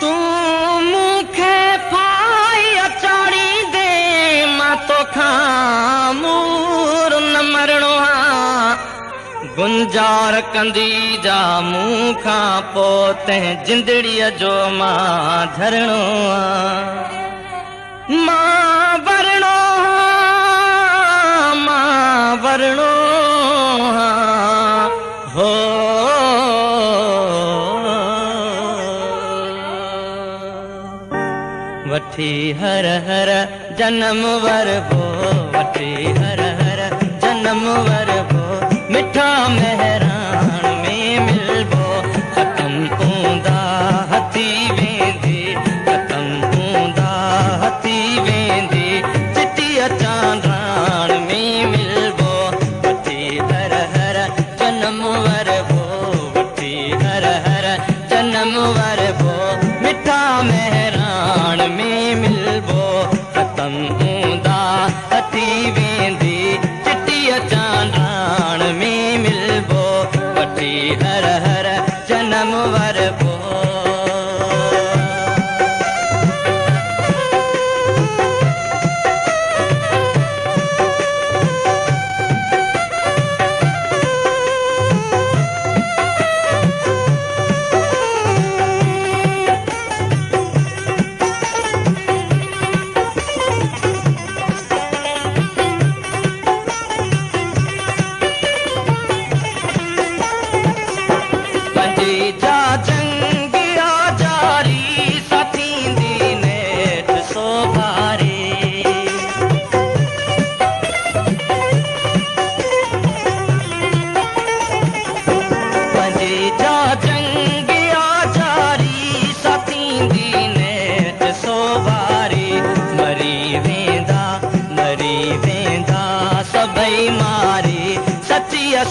तू मूंखे फाई अचाड़ी दे मां तोखां मूर न मरणो आहे गुंजार कंदी जा मूंखां पोइ तंहिं जिंदड़ीअ जो मां धरणो आहे मां वरणो हो वठी हर हर जन्म वरबो वठी हर हर जन्म वरबो मिठा मेहरान में मिलबो ख़त्म हूंदा हथी वेंदी ख़त्म हूंदा हथी वेंदी चिटीअ चांदराण में मिलबो वठी हर हर जन्म वरबो वठी हर हर जन्म वरबो मिठा मेहरान में मिलबो ख़त्म हूंदा हथी वेंदी चिटीअ चांदराण में मिलबो वठी हर हर जन्म वरबो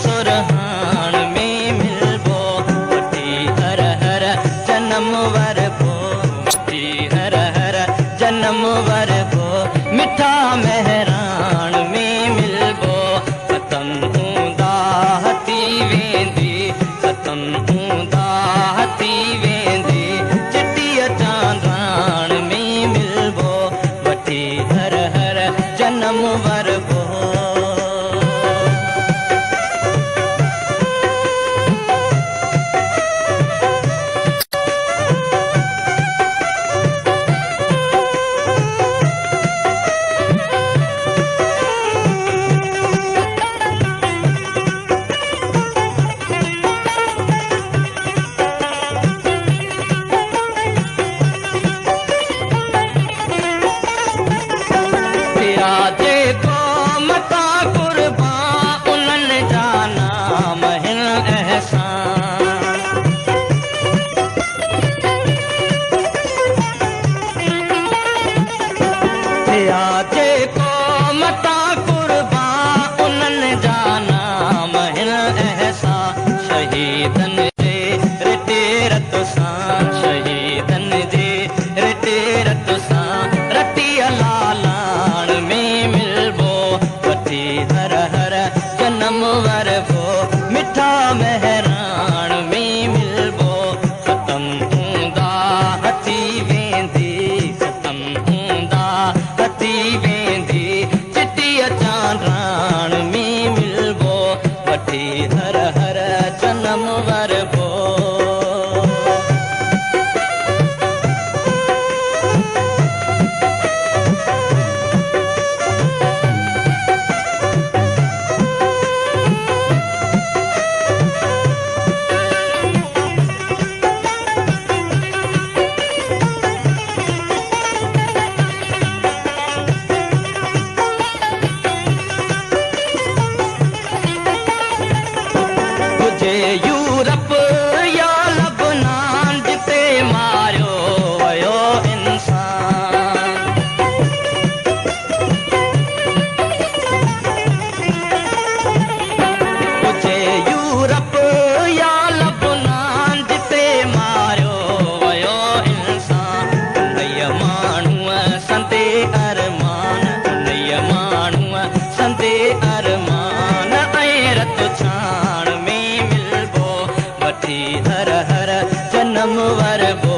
सुरहान में मिलबो वठी हर हर जन्म वरबो वठी हर हर जन्म वरबो मिठा मेहरान में मिलबो ख़त्म हूंदा हथी वेंदी ख़त्म हूंदा हथी वेंदी चिटीअ चांदराण में मिलबो वठी हर हर जन्म वरबो हर हर जन्म वरबो यूरोप या लबनान जिते मारियो वियो इंसान तुझे यूरोप या लबनान जिते मारियो वियो इंसान नय माण्हूअ संदे अरमान नय माण्हूअ संदे अरमान ऐं रत छाण में हर हर जन्म वरबो